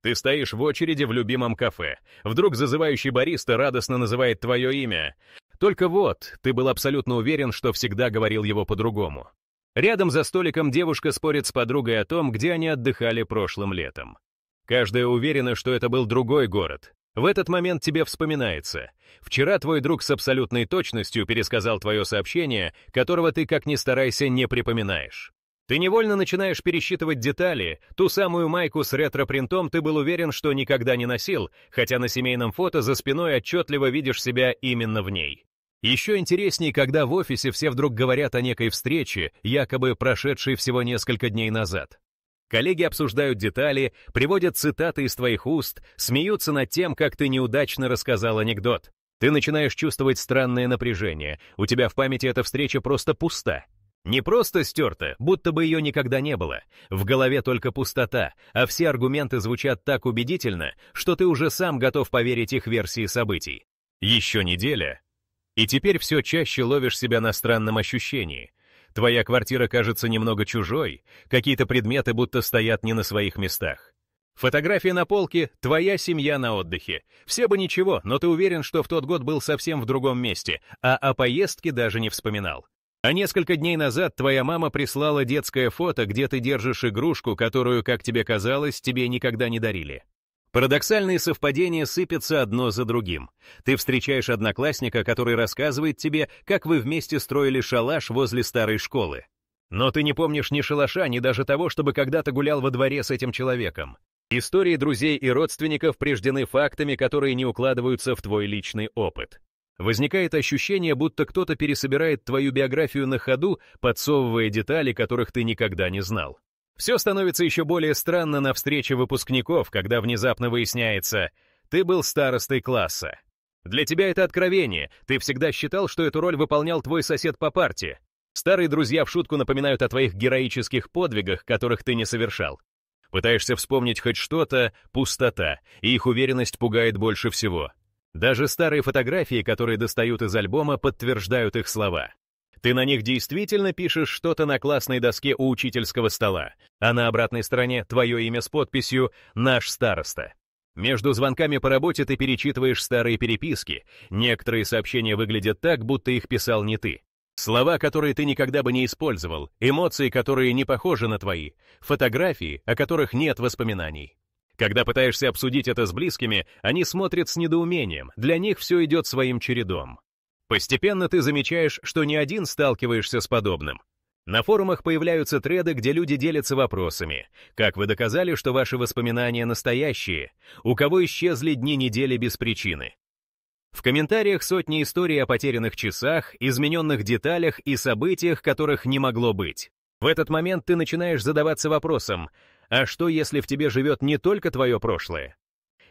Ты стоишь в очереди в любимом кафе. Вдруг зазывающий бариста радостно называет твое имя. Только вот, ты был абсолютно уверен, что всегда говорил его по-другому. Рядом за столиком девушка спорит с подругой о том, где они отдыхали прошлым летом. Каждая уверена, что это был другой город. В этот момент тебе вспоминается. Вчера твой друг с абсолютной точностью пересказал твое сообщение, которого ты, как ни старайся, не припоминаешь. Ты невольно начинаешь пересчитывать детали, ту самую майку с ретро-принтом ты был уверен, что никогда не носил, хотя на семейном фото за спиной отчетливо видишь себя именно в ней. Еще интересней, когда в офисе все вдруг говорят о некой встрече, якобы прошедшей всего несколько дней назад. Коллеги обсуждают детали, приводят цитаты из твоих уст, смеются над тем, как ты неудачно рассказал анекдот. Ты начинаешь чувствовать странное напряжение, у тебя в памяти эта встреча просто пуста. Не просто стерта, будто бы ее никогда не было. В голове только пустота, а все аргументы звучат так убедительно, что ты уже сам готов поверить их версии событий. Еще неделя, и теперь все чаще ловишь себя на странном ощущении. Твоя квартира кажется немного чужой, какие-то предметы будто стоят не на своих местах. Фотографии на полке, твоя семья на отдыхе. Все бы ничего, но ты уверен, что в тот год был совсем в другом месте, а о поездке даже не вспоминал. А несколько дней назад твоя мама прислала детское фото, где ты держишь игрушку, которую, как тебе казалось, тебе никогда не дарили. Парадоксальные совпадения сыпятся одно за другим. Ты встречаешь одноклассника, который рассказывает тебе, как вы вместе строили шалаш возле старой школы. Но ты не помнишь ни шалаша, ни даже того, чтобы когда-то гулял во дворе с этим человеком. Истории друзей и родственников преждены фактами, которые не укладываются в твой личный опыт. Возникает ощущение, будто кто-то пересобирает твою биографию на ходу, подсовывая детали, которых ты никогда не знал. Все становится еще более странно на встрече выпускников, когда внезапно выясняется, ты был старостой класса. Для тебя это откровение, ты всегда считал, что эту роль выполнял твой сосед по парте. Старые друзья в шутку напоминают о твоих героических подвигах, которых ты не совершал. Пытаешься вспомнить хоть что-то — пустота, и их уверенность пугает больше всего. Даже старые фотографии, которые достают из альбома, подтверждают их слова. Ты на них действительно пишешь что-то на классной доске у учительского стола, а на обратной стороне твое имя с подписью «Наш староста». Между звонками по работе ты перечитываешь старые переписки, некоторые сообщения выглядят так, будто их писал не ты. Слова, которые ты никогда бы не использовал, эмоции, которые не похожи на твои, фотографии, о которых нет воспоминаний. Когда пытаешься обсудить это с близкими, они смотрят с недоумением, для них все идет своим чередом. Постепенно ты замечаешь, что не один сталкиваешься с подобным. На форумах появляются треды, где люди делятся вопросами. Как вы доказали, что ваши воспоминания настоящие? У кого исчезли дни недели без причины? В комментариях сотни историй о потерянных часах, измененных деталях и событиях, которых не могло быть. В этот момент ты начинаешь задаваться вопросом, а что, если в тебе живет не только твое прошлое?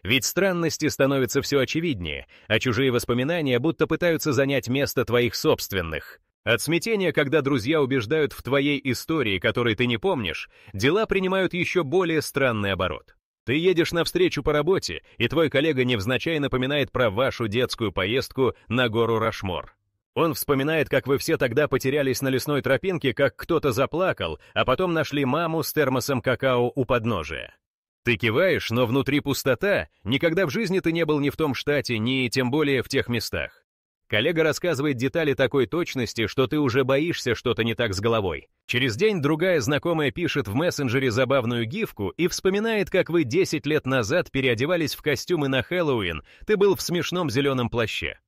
Ведь странности становятся все очевиднее, а чужие воспоминания будто пытаются занять место твоих собственных. От смятения, когда друзья убеждают в твоей истории, которой ты не помнишь, дела принимают еще более странный оборот. Ты едешь навстречу по работе, и твой коллега невзначай напоминает про вашу детскую поездку на гору Рашмор. Он вспоминает, как вы все тогда потерялись на лесной тропинке, как кто-то заплакал, а потом нашли маму с термосом какао у подножия. Ты киваешь, но внутри пустота, никогда в жизни ты не был ни в том штате, ни тем более в тех местах. Коллега рассказывает детали такой точности, что ты уже боишься что-то не так с головой. Через день другая знакомая пишет в мессенджере забавную гифку и вспоминает, как вы 10 лет назад переодевались в костюмы на Хэллоуин, ты был в смешном зеленом плаще.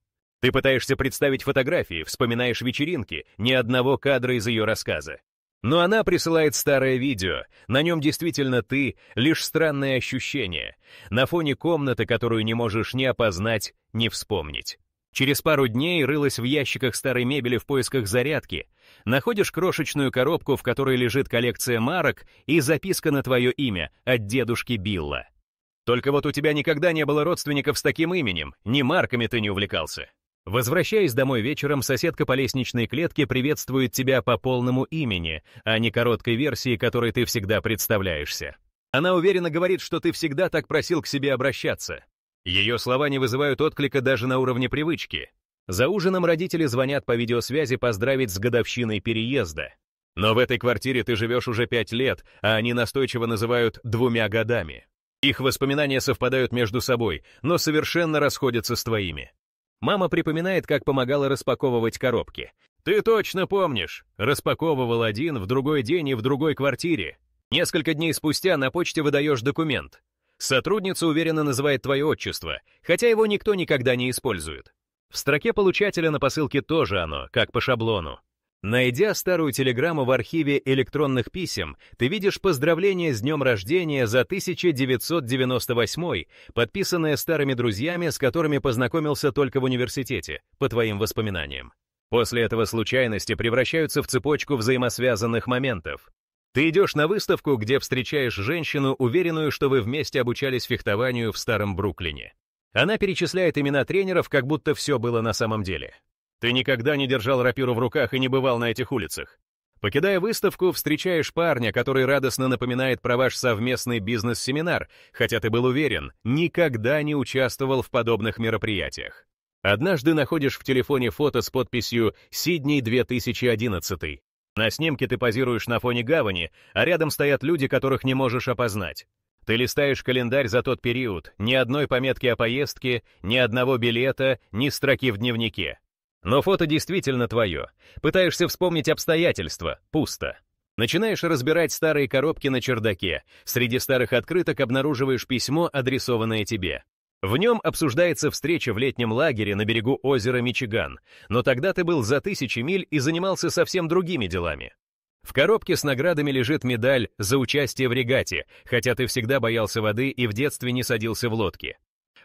Ты пытаешься представить фотографии, вспоминаешь вечеринки, ни одного кадра из ее рассказа. Но она присылает старое видео, на нем действительно ты, лишь странное ощущение, на фоне комнаты, которую не можешь ни опознать, ни вспомнить. Через пару дней рылась в ящиках старой мебели в поисках зарядки, находишь крошечную коробку, в которой лежит коллекция марок и записка на твое имя от дедушки Билла. Только вот у тебя никогда не было родственников с таким именем, ни марками ты не увлекался. Возвращаясь домой вечером, соседка по лестничной клетке приветствует тебя по полному имени, а не короткой версии, которой ты всегда представляешься. Она уверенно говорит, что ты всегда так просил к себе обращаться. Ее слова не вызывают отклика даже на уровне привычки. За ужином родители звонят по видеосвязи поздравить с годовщиной переезда. Но в этой квартире ты живешь уже 5 лет, а они настойчиво называют 2 годами. Их воспоминания совпадают между собой, но совершенно расходятся с твоими. Мама припоминает, как помогала распаковывать коробки. Ты точно помнишь. Распаковывал один, в другой день и в другой квартире. Несколько дней спустя на почте выдаешь документ. Сотрудница уверенно называет твое отчество, хотя его никто никогда не использует. В строке получателя на посылке тоже оно, как по шаблону. Найдя старую телеграмму в архиве электронных писем, ты видишь поздравление с днем рождения за 1998, подписанное старыми друзьями, с которыми познакомился только в университете, по твоим воспоминаниям. После этого случайности превращаются в цепочку взаимосвязанных моментов. Ты идешь на выставку, где встречаешь женщину, уверенную, что вы вместе обучались фехтованию в старом Бруклине. Она перечисляет имена тренеров, как будто все было на самом деле. Ты никогда не держал рапиру в руках и не бывал на этих улицах. Покидая выставку, встречаешь парня, который радостно напоминает про ваш совместный бизнес-семинар, хотя ты был уверен, никогда не участвовал в подобных мероприятиях. Однажды находишь в телефоне фото с подписью «Сидней 2011». На снимке ты позируешь на фоне гавани, а рядом стоят люди, которых не можешь опознать. Ты листаешь календарь за тот период, ни одной пометки о поездке, ни одного билета, ни строки в дневнике. Но фото действительно твое. Пытаешься вспомнить обстоятельства, пусто. Начинаешь разбирать старые коробки на чердаке. Среди старых открыток обнаруживаешь письмо, адресованное тебе. В нем обсуждается встреча в летнем лагере на берегу озера Мичиган, но тогда ты был за 1000 миль и занимался совсем другими делами. В коробке с наградами лежит медаль за участие в регате, хотя ты всегда боялся воды и в детстве не садился в лодки.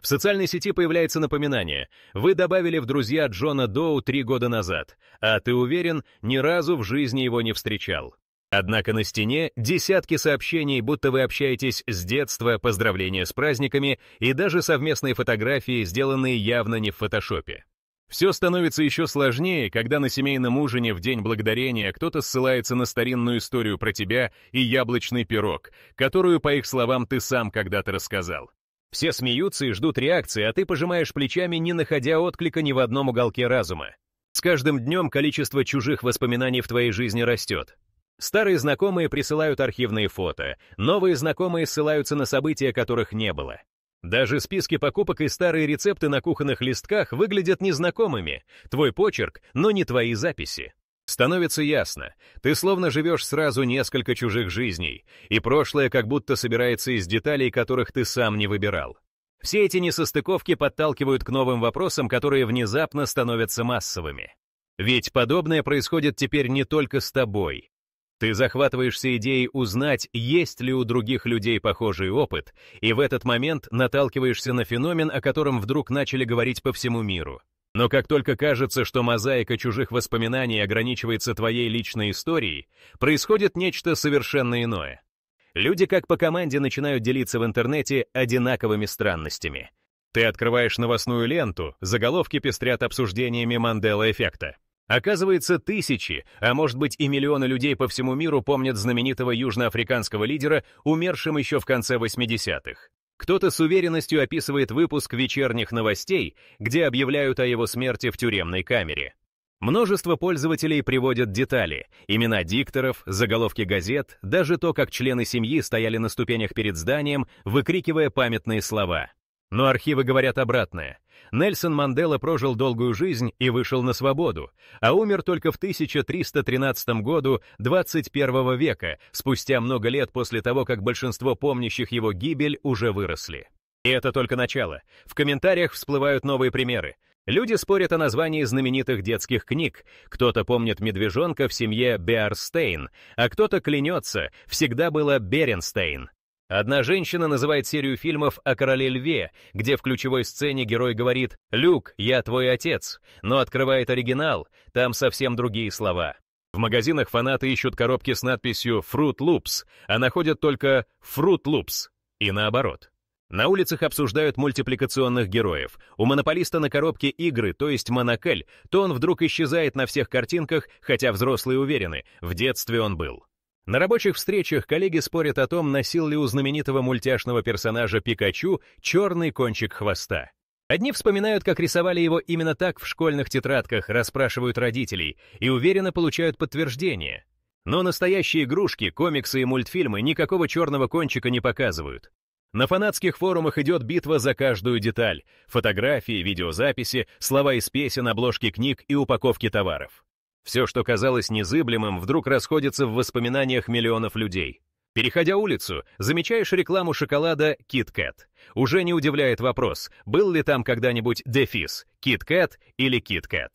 В социальной сети появляется напоминание. Вы добавили в друзья Джона Доу 3 года назад, а ты уверен, ни разу в жизни его не встречал. Однако на стене десятки сообщений, будто вы общаетесь с детства, поздравления с праздниками и даже совместные фотографии, сделанные явно не в фотошопе. Все становится еще сложнее, когда на семейном ужине в День Благодарения кто-то ссылается на старинную историю про тебя и яблочный пирог, которую, по их словам, ты сам когда-то рассказал. Все смеются и ждут реакции, а ты пожимаешь плечами, не находя отклика ни в одном уголке разума. С каждым днем количество чужих воспоминаний в твоей жизни растет. Старые знакомые присылают архивные фото, новые знакомые ссылаются на события, которых не было. Даже списки покупок и старые рецепты на кухонных листках выглядят незнакомыми, твой почерк, но не твои записи. Становится ясно, ты словно живешь сразу несколько чужих жизней, и прошлое как будто собирается из деталей, которых ты сам не выбирал. Все эти несостыковки подталкивают к новым вопросам, которые внезапно становятся массовыми. Ведь подобное происходит теперь не только с тобой. Ты захватываешься идеей узнать, есть ли у других людей похожий опыт, и в этот момент наталкиваешься на феномен, о котором вдруг начали говорить по всему миру. Но как только кажется, что мозаика чужих воспоминаний ограничивается твоей личной историей, происходит нечто совершенно иное. Люди как по команде начинают делиться в интернете одинаковыми странностями. Ты открываешь новостную ленту, заголовки пестрят обсуждениями Мандела-эффекта. Оказывается, тысячи, а может быть и миллионы людей по всему миру помнят знаменитого южноафриканского лидера, умершим еще в конце 80-х. Кто-то с уверенностью описывает выпуск вечерних новостей, где объявляют о его смерти в тюремной камере. Множество пользователей приводят детали, имена дикторов, заголовки газет, даже то, как члены семьи стояли на ступенях перед зданием, выкрикивая памятные слова. Но архивы говорят обратное. Нельсон Мандела прожил долгую жизнь и вышел на свободу, а умер только в 1313 году 21 века, спустя много лет после того, как большинство помнящих его гибель уже выросли. И это только начало. В комментариях всплывают новые примеры. Люди спорят о названии знаменитых детских книг. Кто-то помнит медвежонка в семье Беарстейн, а кто-то клянется, всегда было Беренстейн. Одна женщина называет серию фильмов о короле льве, где в ключевой сцене герой говорит «Люк, я твой отец», но открывает оригинал, там совсем другие слова. В магазинах фанаты ищут коробки с надписью «Fruit Loops», а находят только «Fruit Loops» и наоборот. На улицах обсуждают мультипликационных героев. У монополиста на коробке игры, то есть Монокель, то он вдруг исчезает на всех картинках, хотя взрослые уверены, в детстве он был. На рабочих встречах коллеги спорят о том, носил ли у знаменитого мультяшного персонажа Пикачу черный кончик хвоста. Одни вспоминают, как рисовали его именно так в школьных тетрадках, расспрашивают родителей и уверенно получают подтверждение. Но настоящие игрушки, комиксы и мультфильмы никакого черного кончика не показывают. На фанатских форумах идет битва за каждую деталь: фотографии, видеозаписи, слова из песен, обложки книг и упаковки товаров. Все, что казалось незыблемым, вдруг расходится в воспоминаниях миллионов людей. Переходя улицу, замечаешь рекламу шоколада Kit Kat. Уже не удивляет вопрос, был ли там когда-нибудь дефис Kit Kat или Kit Kat.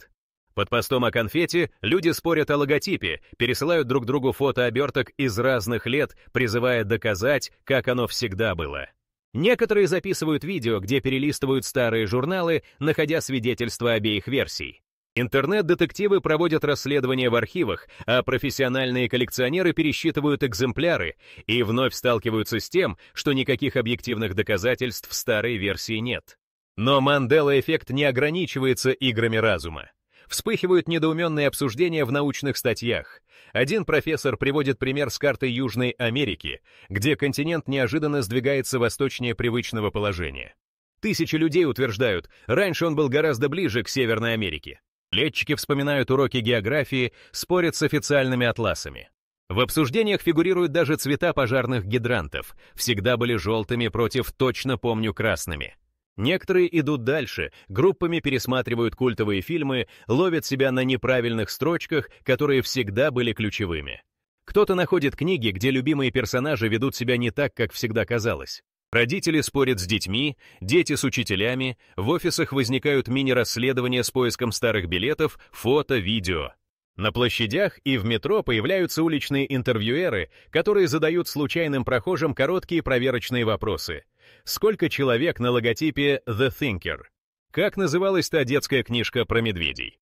Под постом о конфете люди спорят о логотипе, пересылают друг другу фото оберток из разных лет, призывая доказать, как оно всегда было. Некоторые записывают видео, где перелистывают старые журналы, находя свидетельства обеих версий. Интернет-детективы проводят расследования в архивах, а профессиональные коллекционеры пересчитывают экземпляры и вновь сталкиваются с тем, что никаких объективных доказательств старой версии нет. Но Мандела-эффект не ограничивается играми разума. Вспыхивают недоуменные обсуждения в научных статьях. Один профессор приводит пример с картой Южной Америки, где континент неожиданно сдвигается восточнее привычного положения. Тысячи людей утверждают, раньше он был гораздо ближе к Северной Америке. Летчики вспоминают уроки географии, спорят с официальными атласами. В обсуждениях фигурируют даже цвета пожарных гидрантов. Всегда были желтыми против «точно помню» красными. Некоторые идут дальше, группами пересматривают культовые фильмы, ловят себя на неправильных строчках, которые всегда были ключевыми. Кто-то находит книги, где любимые персонажи ведут себя не так, как всегда казалось. Родители спорят с детьми, дети с учителями, в офисах возникают мини-расследования с поиском старых билетов, фото, видео. На площадях и в метро появляются уличные интервьюеры, которые задают случайным прохожим короткие проверочные вопросы. Сколько человек на логотипе The Thinker? Как называлась та детская книжка про медведей?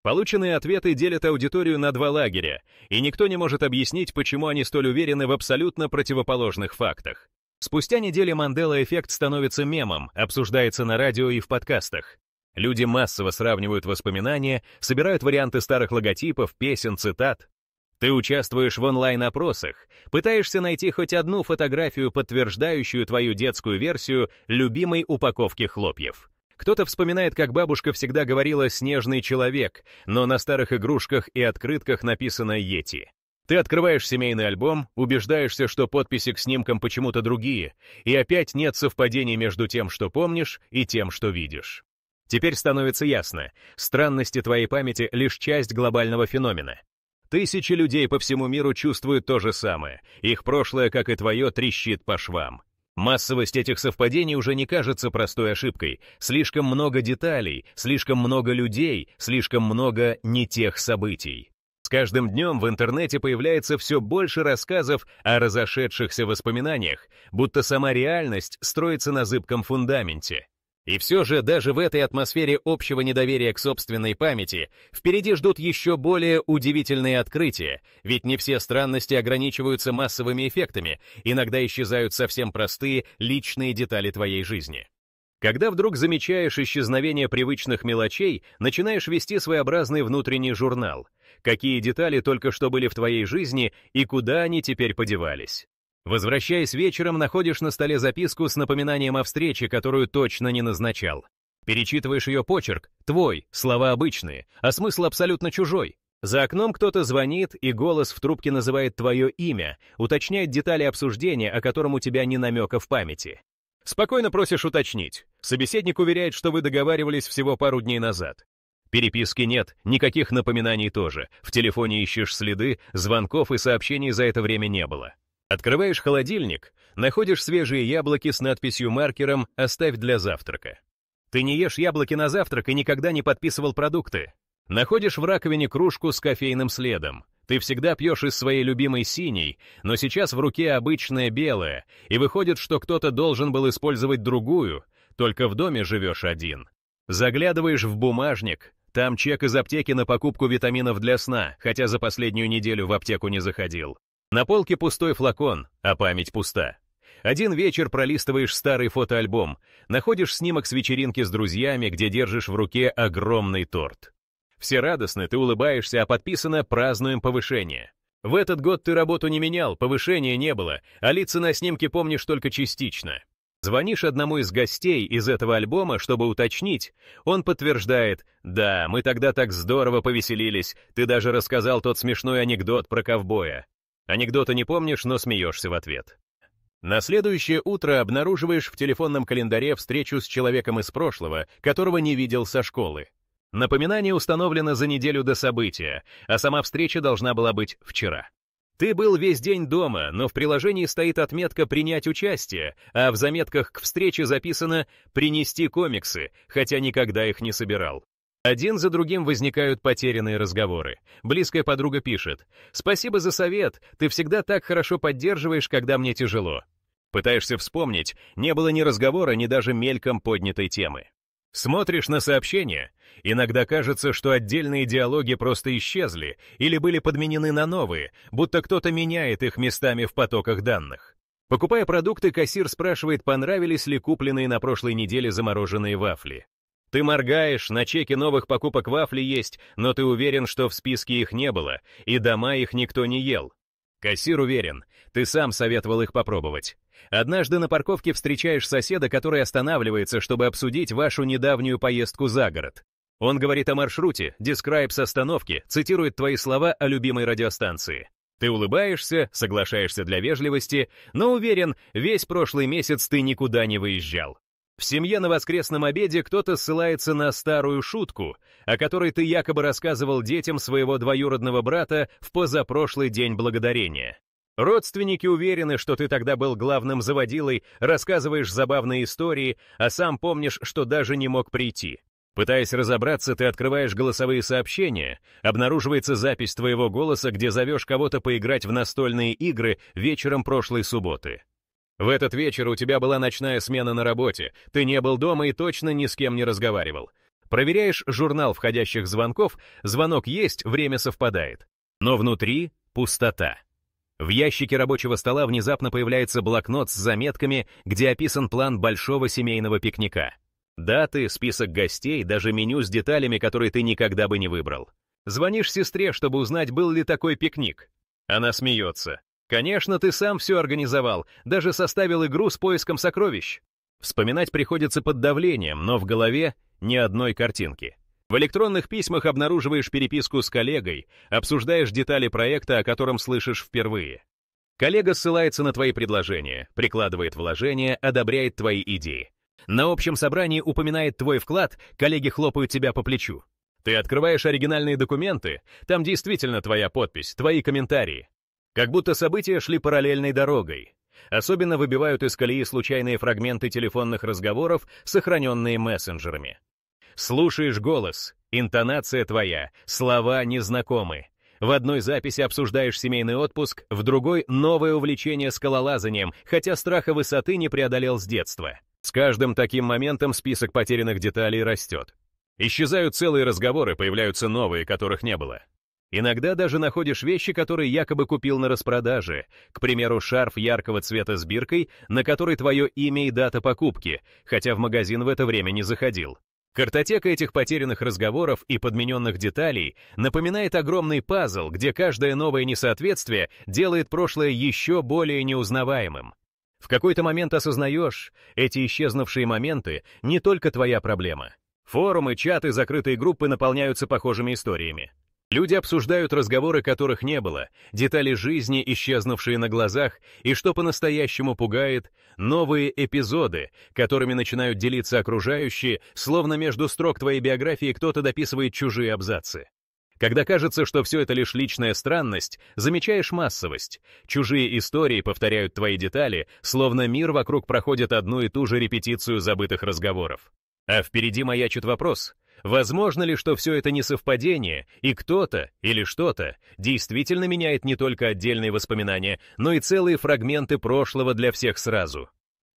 Полученные ответы делят аудиторию на два лагеря, и никто не может объяснить, почему они столь уверены в абсолютно противоположных фактах. Спустя неделю Мандела-эффект становится мемом, обсуждается на радио и в подкастах. Люди массово сравнивают воспоминания, собирают варианты старых логотипов, песен, цитат. Ты участвуешь в онлайн-опросах, пытаешься найти хоть одну фотографию, подтверждающую твою детскую версию любимой упаковки хлопьев. Кто-то вспоминает, как бабушка всегда говорила «снежный человек», но на старых игрушках и открытках написано «Йети». Ты открываешь семейный альбом, убеждаешься, что подписи к снимкам почему-то другие, и опять нет совпадений между тем, что помнишь, и тем, что видишь. Теперь становится ясно, странности твоей памяти — лишь часть глобального феномена. Тысячи людей по всему миру чувствуют то же самое, их прошлое, как и твое, трещит по швам. Массовость этих совпадений уже не кажется простой ошибкой. Слишком много деталей, слишком много людей, слишком много не тех событий. С каждым днем в интернете появляется все больше рассказов о разошедшихся воспоминаниях, будто сама реальность строится на зыбком фундаменте. И все же даже в этой атмосфере общего недоверия к собственной памяти впереди ждут еще более удивительные открытия, ведь не все странности ограничиваются массовыми эффектами, иногда исчезают совсем простые личные детали твоей жизни. Когда вдруг замечаешь исчезновение привычных мелочей, начинаешь вести своеобразный внутренний журнал. Какие детали только что были в твоей жизни и куда они теперь подевались. Возвращаясь вечером, находишь на столе записку с напоминанием о встрече, которую точно не назначал. Перечитываешь ее почерк, твой, слова обычные, а смысл абсолютно чужой. За окном кто-то звонит, и голос в трубке называет твое имя, уточняет детали обсуждения, о котором у тебя ни намека в памяти. Спокойно просишь уточнить. Собеседник уверяет, что вы договаривались всего пару дней назад. Переписки нет, никаких напоминаний тоже. В телефоне ищешь следы, звонков и сообщений за это время не было. Открываешь холодильник, находишь свежие яблоки с надписью маркером «Оставь для завтрака». Ты не ешь яблоки на завтрак и никогда не подписывал продукты. Находишь в раковине кружку с кофейным следом. Ты всегда пьешь из своей любимой синей, но сейчас в руке обычная белая, и выходит, что кто-то должен был использовать другую, только в доме живешь один. Заглядываешь в бумажник, там чек из аптеки на покупку витаминов для сна, хотя за последнюю неделю в аптеку не заходил. На полке пустой флакон, а память пуста. Один вечер пролистываешь старый фотоальбом, находишь снимок с вечеринки с друзьями, где держишь в руке огромный торт. Все радостны, ты улыбаешься, а подписано «Празднуем повышение». В этот год ты работу не менял, повышения не было, а лица на снимке помнишь только частично. Звонишь одному из гостей из этого альбома, чтобы уточнить. Он подтверждает: «Да, мы тогда так здорово повеселились, ты даже рассказал тот смешной анекдот про ковбоя». Анекдота не помнишь, но смеешься в ответ. На следующее утро обнаруживаешь в телефонном календаре встречу с человеком из прошлого, которого не видел со школы. Напоминание установлено за неделю до события, а сама встреча должна была быть вчера. Ты был весь день дома, но в приложении стоит отметка «Принять участие», а в заметках к встрече записано «Принести комиксы», хотя никогда их не собирал. Один за другим возникают потерянные разговоры. Близкая подруга пишет: «Спасибо за совет, ты всегда так хорошо поддерживаешь, когда мне тяжело». Пытаешься вспомнить, не было ни разговора, ни даже мельком поднятой темы. Смотришь на сообщения, иногда кажется, что отдельные диалоги просто исчезли или были подменены на новые, будто кто-то меняет их местами в потоках данных. Покупая продукты, кассир спрашивает, понравились ли купленные на прошлой неделе замороженные вафли. Ты моргаешь, на чеке новых покупок вафли есть, но ты уверен, что в списке их не было, и дома их никто не ел. Кассир уверен, ты сам советовал их попробовать. Однажды на парковке встречаешь соседа, который останавливается, чтобы обсудить вашу недавнюю поездку за город. Он говорит о маршруте, дескрайб с остановки, цитирует твои слова о любимой радиостанции. Ты улыбаешься, соглашаешься для вежливости, но уверен, весь прошлый месяц ты никуда не выезжал. В семье на воскресном обеде кто-то ссылается на старую шутку, о которой ты якобы рассказывал детям своего двоюродного брата в позапрошлый день благодарения. Родственники уверены, что ты тогда был главным заводилой, рассказываешь забавные истории, а сам помнишь, что даже не мог прийти. Пытаясь разобраться, ты открываешь голосовые сообщения, обнаруживается запись твоего голоса, где зовешь кого-то поиграть в настольные игры вечером прошлой субботы. В этот вечер у тебя была ночная смена на работе, ты не был дома и точно ни с кем не разговаривал. Проверяешь журнал входящих звонков, звонок есть, время совпадает. Но внутри пустота. В ящике рабочего стола внезапно появляется блокнот с заметками, где описан план большого семейного пикника. Даты, список гостей, даже меню с деталями, которые ты никогда бы не выбрал. Звонишь сестре, чтобы узнать, был ли такой пикник. Она смеется. Конечно, ты сам все организовал, даже составил игру с поиском сокровищ. Вспоминать приходится под давлением, но в голове ни одной картинки. В электронных письмах обнаруживаешь переписку с коллегой, обсуждаешь детали проекта, о котором слышишь впервые. Коллега ссылается на твои предложения, прикладывает вложения, одобряет твои идеи. На общем собрании упоминает твой вклад, коллеги хлопают тебя по плечу. Ты открываешь оригинальные документы, там действительно твоя подпись, твои комментарии. Как будто события шли параллельной дорогой. Особенно выбивают из колеи случайные фрагменты телефонных разговоров, сохраненные мессенджерами. Слушаешь голос, интонация твоя, слова незнакомы. В одной записи обсуждаешь семейный отпуск, в другой — новое увлечение скалолазанием, хотя страха высоты не преодолел с детства. С каждым таким моментом список потерянных деталей растет. Исчезают целые разговоры, появляются новые, которых не было. Иногда даже находишь вещи, которые якобы купил на распродаже, к примеру, шарф яркого цвета с биркой, на который твое имя и дата покупки, хотя в магазин в это время не заходил. Картотека этих потерянных разговоров и подмененных деталей напоминает огромный пазл, где каждое новое несоответствие делает прошлое еще более неузнаваемым. В какой-то момент осознаешь, эти исчезнувшие моменты не только твоя проблема. Форумы, чаты, закрытые группы наполняются похожими историями. Люди обсуждают разговоры, которых не было, детали жизни, исчезнувшие на глазах, и, что по-настоящему пугает, новые эпизоды, которыми начинают делиться окружающие, словно между строк твоей биографии кто-то дописывает чужие абзацы. Когда кажется, что все это лишь личная странность, замечаешь массовость. Чужие истории повторяют твои детали, словно мир вокруг проходит одну и ту же репетицию забытых разговоров. А впереди маячит вопрос: возможно ли, что все это не совпадение, и кто-то или что-то действительно меняет не только отдельные воспоминания, но и целые фрагменты прошлого для всех сразу?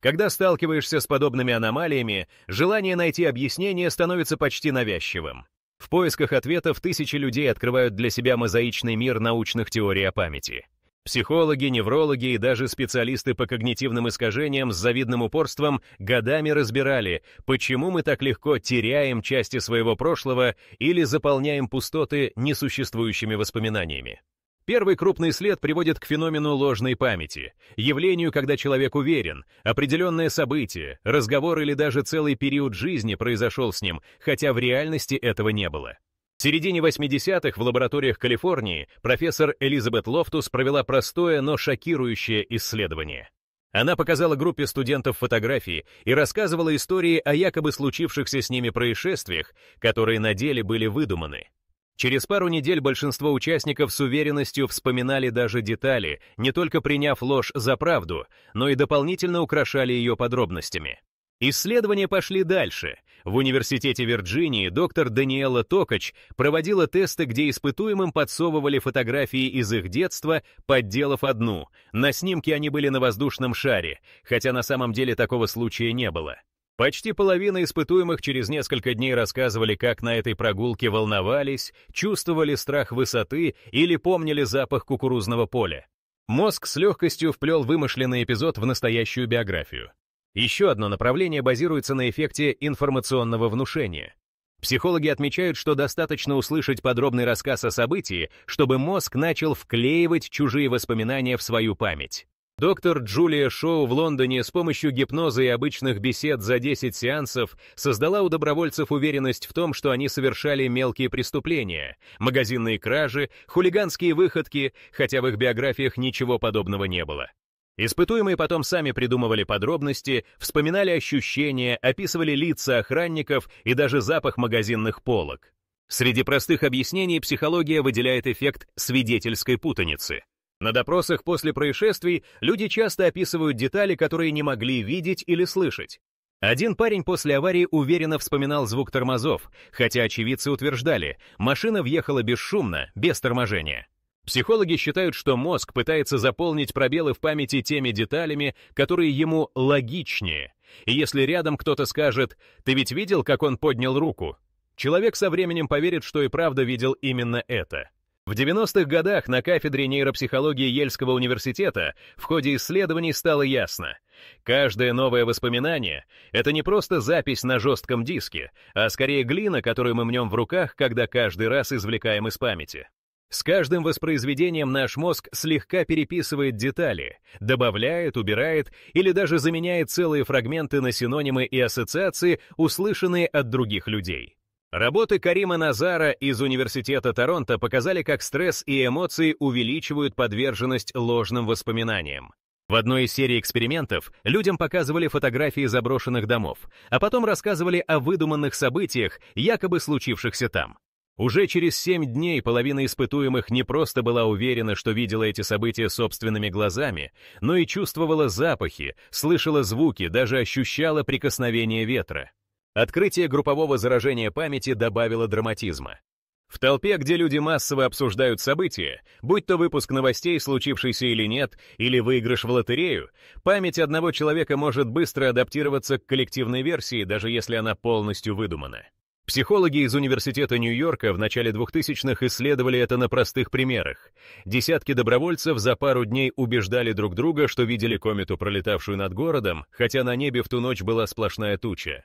Когда сталкиваешься с подобными аномалиями, желание найти объяснение становится почти навязчивым. В поисках ответов тысячи людей открывают для себя мозаичный мир научных теорий о памяти. Психологи, неврологи и даже специалисты по когнитивным искажениям с завидным упорством годами разбирали, почему мы так легко теряем части своего прошлого или заполняем пустоты несуществующими воспоминаниями. Первый крупный след приводит к феномену ложной памяти, явлению, когда человек уверен, определенное событие, разговор или даже целый период жизни произошел с ним, хотя в реальности этого не было. В середине 80-х в лабораториях Калифорнии профессор Элизабет Лофтус провела простое, но шокирующее исследование. Она показала группе студентов фотографии и рассказывала истории о якобы случившихся с ними происшествиях, которые на деле были выдуманы. Через пару недель большинство участников с уверенностью вспоминали даже детали, не только приняв ложь за правду, но и дополнительно украшали ее подробностями. Исследования пошли дальше. В Университете Вирджинии доктор Даниэла Токач проводила тесты, где испытуемым подсовывали фотографии из их детства, подделав одну. На снимке они были на воздушном шаре, хотя на самом деле такого случая не было. Почти половина испытуемых через несколько дней рассказывали, как на этой прогулке волновались, чувствовали страх высоты или помнили запах кукурузного поля. Мозг с легкостью вплел вымышленный эпизод в настоящую биографию. Еще одно направление базируется на эффекте информационного внушения. Психологи отмечают, что достаточно услышать подробный рассказ о событии, чтобы мозг начал вклеивать чужие воспоминания в свою память. Доктор Джулия Шоу в Лондоне с помощью гипноза и обычных бесед за 10 сеансов создала у добровольцев уверенность в том, что они совершали мелкие преступления, магазинные кражи, хулиганские выходки, хотя в их биографиях ничего подобного не было. Испытуемые потом сами придумывали подробности, вспоминали ощущения, описывали лица охранников и даже запах магазинных полок. Среди простых объяснений психология выделяет эффект свидетельской путаницы. На допросах после происшествий люди часто описывают детали, которые не могли видеть или слышать. Один парень после аварии уверенно вспоминал звук тормозов, хотя очевидцы утверждали, машина въехала бесшумно, без торможения. Психологи считают, что мозг пытается заполнить пробелы в памяти теми деталями, которые ему логичнее. И если рядом кто-то скажет «ты ведь видел, как он поднял руку?», человек со временем поверит, что и правда видел именно это. В 90-х годах на кафедре нейропсихологии Йельского университета в ходе исследований стало ясно. Каждое новое воспоминание — это не просто запись на жестком диске, а скорее глина, которую мы мнем в руках, когда каждый раз извлекаем из памяти. С каждым воспроизведением наш мозг слегка переписывает детали, добавляет, убирает или даже заменяет целые фрагменты на синонимы и ассоциации, услышанные от других людей. Работы Карима Назара из Университета Торонто показали, как стресс и эмоции увеличивают подверженность ложным воспоминаниям. В одной из серий экспериментов людям показывали фотографии заброшенных домов, а потом рассказывали о выдуманных событиях, якобы случившихся там. Уже через 7 дней половина испытуемых не просто была уверена, что видела эти события собственными глазами, но и чувствовала запахи, слышала звуки, даже ощущала прикосновение ветра. Открытие группового заражения памяти добавило драматизма. В толпе, где люди массово обсуждают события, будь то выпуск новостей, случившийся или нет, или выигрыш в лотерею, память одного человека может быстро адаптироваться к коллективной версии, даже если она полностью выдумана. Психологи из Университета Нью-Йорка в начале 2000-х исследовали это на простых примерах. Десятки добровольцев за пару дней убеждали друг друга, что видели комету, пролетавшую над городом, хотя на небе в ту ночь была сплошная туча.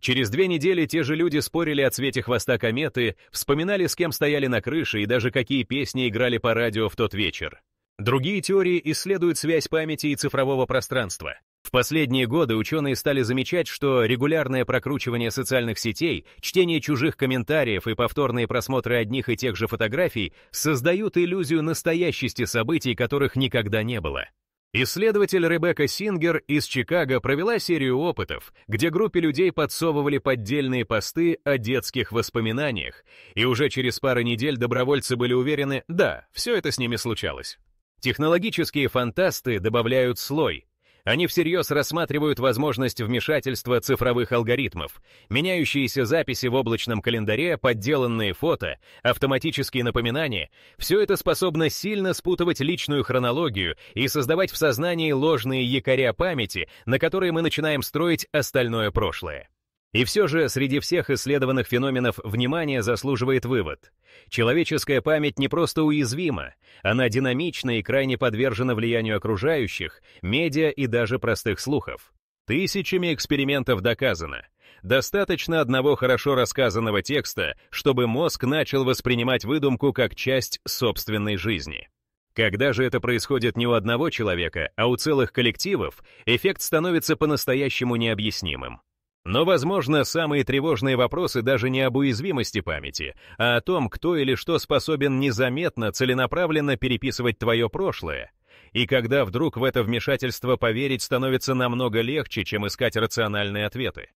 Через 2 недели те же люди спорили о цвете хвоста кометы, вспоминали, с кем стояли на крыше и даже какие песни играли по радио в тот вечер. Другие теории исследуют связь памяти и цифрового пространства. В последние годы ученые стали замечать, что регулярное прокручивание социальных сетей, чтение чужих комментариев и повторные просмотры одних и тех же фотографий создают иллюзию настоящести событий, которых никогда не было. Исследователь Ребекка Сингер из Чикаго провела серию опытов, где группе людей подсовывали поддельные посты о детских воспоминаниях, и уже через пару недель добровольцы были уверены, да, все это с ними случалось. Технологические фантасты добавляют слой. Они всерьез рассматривают возможность вмешательства цифровых алгоритмов, меняющиеся записи в облачном календаре, подделанные фото, автоматические напоминания — все это способно сильно спутывать личную хронологию и создавать в сознании ложные якоря памяти, на которые мы начинаем строить остальное прошлое. И все же среди всех исследованных феноменов внимание заслуживает вывод. Человеческая память не просто уязвима, она динамична и крайне подвержена влиянию окружающих, медиа и даже простых слухов. Тысячами экспериментов доказано. Достаточно одного хорошо рассказанного текста, чтобы мозг начал воспринимать выдумку как часть собственной жизни. Когда же это происходит не у одного человека, а у целых коллективов, эффект становится по-настоящему необъяснимым. Но, возможно, самые тревожные вопросы даже не об уязвимости памяти, а о том, кто или что способен незаметно, целенаправленно переписывать твое прошлое. И когда вдруг в это вмешательство поверить становится намного легче, чем искать рациональные ответы.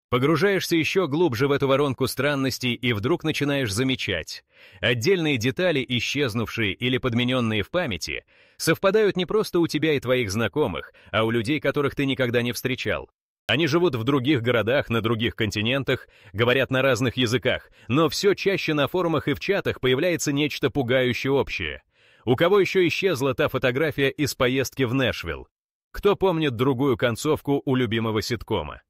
Погружаешься еще глубже в эту воронку странностей и вдруг начинаешь замечать. Отдельные детали, исчезнувшие или подмененные в памяти, совпадают не просто у тебя и твоих знакомых, а у людей, которых ты никогда не встречал. Они живут в других городах, на других континентах, говорят на разных языках, но все чаще на форумах и в чатах появляется нечто пугающе общее. У кого еще исчезла та фотография из поездки в Нэшвилл? Кто помнит другую концовку у любимого ситкома?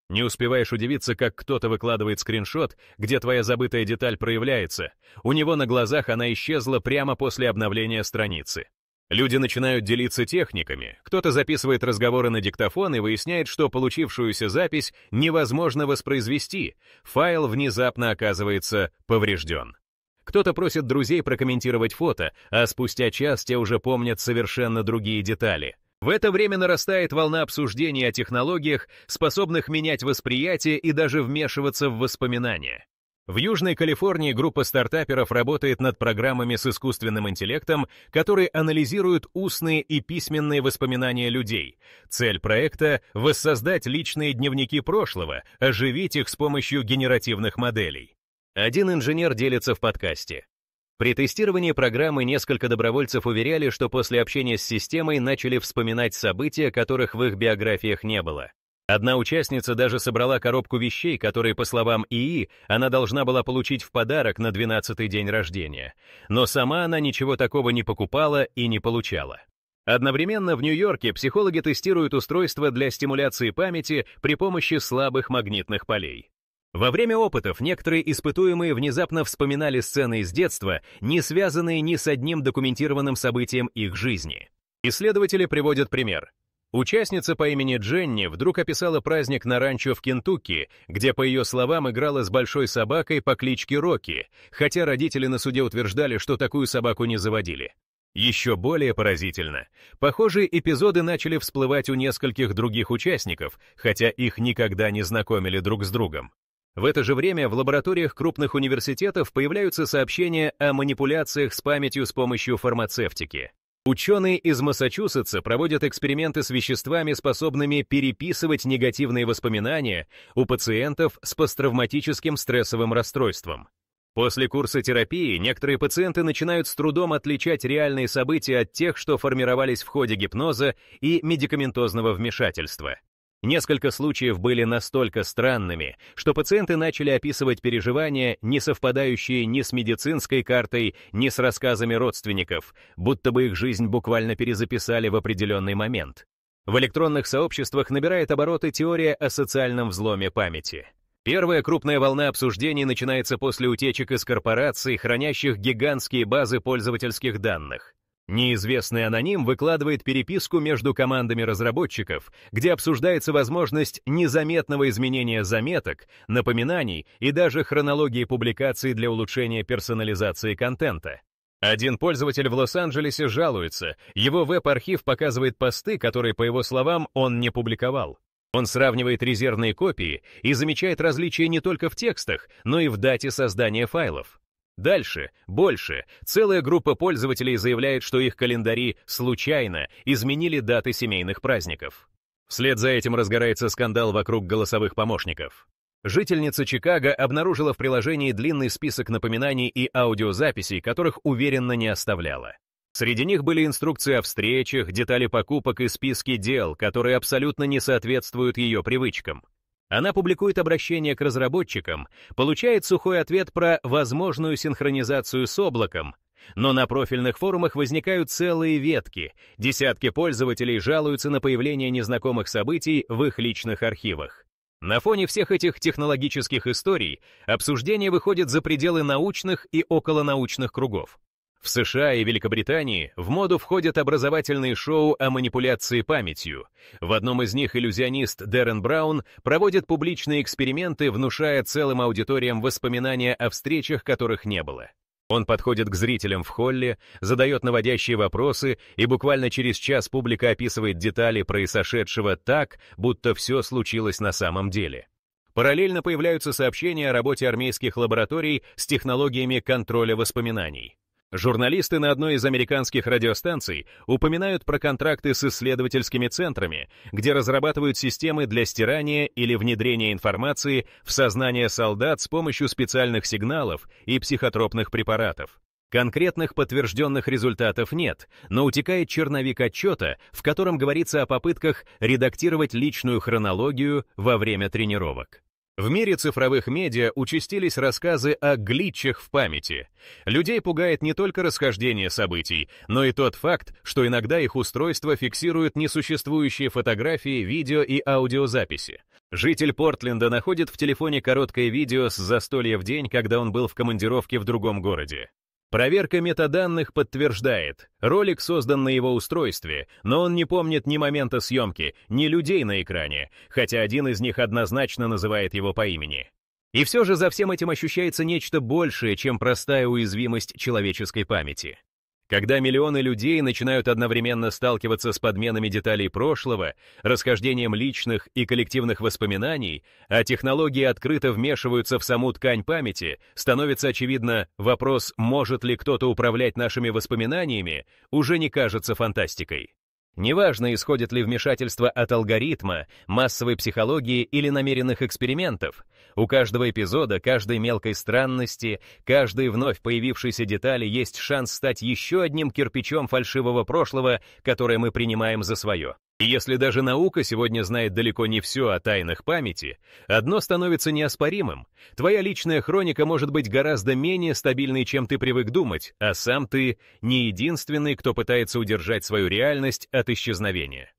Не успеваешь удивиться, как кто-то выкладывает скриншот, где твоя забытая деталь проявляется. У него на глазах она исчезла прямо после обновления страницы. Люди начинают делиться техниками. Кто-то записывает разговоры на диктофон и выясняет, что получившуюся запись невозможно воспроизвести. Файл внезапно оказывается поврежден. Кто-то просит друзей прокомментировать фото, а спустя час те уже помнят совершенно другие детали. В это время нарастает волна обсуждений о технологиях, способных менять восприятие и даже вмешиваться в воспоминания. В Южной Калифорнии группа стартаперов работает над программами с искусственным интеллектом, которые анализируют устные и письменные воспоминания людей. Цель проекта — воссоздать личные дневники прошлого, оживить их с помощью генеративных моделей. Один инженер делится в подкасте. При тестировании программы несколько добровольцев уверяли, что после общения с системой начали вспоминать события, которых в их биографиях не было. Одна участница даже собрала коробку вещей, которые, по словам ИИ, она должна была получить в подарок на 12-й день рождения. Но сама она ничего такого не покупала и не получала. Одновременно в Нью-Йорке психологи тестируют устройства для стимуляции памяти при помощи слабых магнитных полей. Во время опытов некоторые испытуемые внезапно вспоминали сцены из детства, не связанные ни с одним документированным событием их жизни. Исследователи приводят пример. Участница по имени Дженни вдруг описала праздник на ранчо в Кентукки, где, по ее словам, играла с большой собакой по кличке Рокки, хотя родители на суде утверждали, что такую собаку не заводили. Еще более поразительно. Похожие эпизоды начали всплывать у нескольких других участников, хотя их никогда не знакомили друг с другом. В это же время в лабораториях крупных университетов появляются сообщения о манипуляциях с памятью с помощью фармацевтики. Ученые из Массачусетса проводят эксперименты с веществами, способными переписывать негативные воспоминания у пациентов с посттравматическим стрессовым расстройством. После курса терапии некоторые пациенты начинают с трудом отличать реальные события от тех, что формировались в ходе гипноза и медикаментозного вмешательства. Несколько случаев были настолько странными, что пациенты начали описывать переживания, не совпадающие ни с медицинской картой, ни с рассказами родственников, будто бы их жизнь буквально перезаписали в определенный момент. В электронных сообществах набирает обороты теория о социальном взломе памяти. Первая крупная волна обсуждений начинается после утечек из корпораций, хранящих гигантские базы пользовательских данных. Неизвестный аноним выкладывает переписку между командами разработчиков, где обсуждается возможность незаметного изменения заметок, напоминаний и даже хронологии публикаций для улучшения персонализации контента. Один пользователь в Лос-Анджелесе жалуется, его веб-архив показывает посты, которые, по его словам, он не публиковал. Он сравнивает резервные копии и замечает различия не только в текстах, но и в дате создания файлов. Дальше, больше, целая группа пользователей заявляет, что их календари случайно изменили даты семейных праздников. Вслед за этим разгорается скандал вокруг голосовых помощников. Жительница Чикаго обнаружила в приложении длинный список напоминаний и аудиозаписей, которых уверенно не оставляла. Среди них были инструкции о встречах, детали покупок и списки дел, которые абсолютно не соответствуют ее привычкам. Она публикует обращение к разработчикам, получает сухой ответ про возможную синхронизацию с облаком, но на профильных форумах возникают целые ветки, десятки пользователей жалуются на появление незнакомых событий в их личных архивах. На фоне всех этих технологических историй обсуждение выходит за пределы научных и околонаучных кругов. В США и Великобритании в моду входят образовательные шоу о манипуляции памятью. В одном из них иллюзионист Дэрен Браун проводит публичные эксперименты, внушая целым аудиториям воспоминания о встречах, которых не было. Он подходит к зрителям в холле, задает наводящие вопросы, и буквально через час публика описывает детали произошедшего так, будто все случилось на самом деле. Параллельно появляются сообщения о работе армейских лабораторий с технологиями контроля воспоминаний. Журналисты на одной из американских радиостанций упоминают про контракты с исследовательскими центрами, где разрабатывают системы для стирания или внедрения информации в сознание солдат с помощью специальных сигналов и психотропных препаратов. Конкретных подтвержденных результатов нет, но утекает черновик отчета, в котором говорится о попытках редактировать личную хронологию во время тренировок. В мире цифровых медиа участились рассказы о глитчах в памяти. Людей пугает не только расхождение событий, но и тот факт, что иногда их устройства фиксируют несуществующие фотографии, видео и аудиозаписи. Житель Портленда находит в телефоне короткое видео с застолья в день, когда он был в командировке в другом городе. Проверка метаданных подтверждает, ролик создан на его устройстве, но он не помнит ни момента съемки, ни людей на экране, хотя один из них однозначно называет его по имени. И все же за всем этим ощущается нечто большее, чем простая уязвимость человеческой памяти. Когда миллионы людей начинают одновременно сталкиваться с подменами деталей прошлого, расхождением личных и коллективных воспоминаний, а технологии открыто вмешиваются в саму ткань памяти, становится очевидно, вопрос, может ли кто-то управлять нашими воспоминаниями, уже не кажется фантастикой. Неважно, исходит ли вмешательство от алгоритма, массовой психологии или намеренных экспериментов, у каждого эпизода, каждой мелкой странности, каждой вновь появившейся детали есть шанс стать еще одним кирпичом фальшивого прошлого, которое мы принимаем за свое. И если даже наука сегодня знает далеко не все о тайнах памяти, одно становится неоспоримым. Твоя личная хроника может быть гораздо менее стабильной, чем ты привык думать, а сам ты не единственный, кто пытается удержать свою реальность от исчезновения.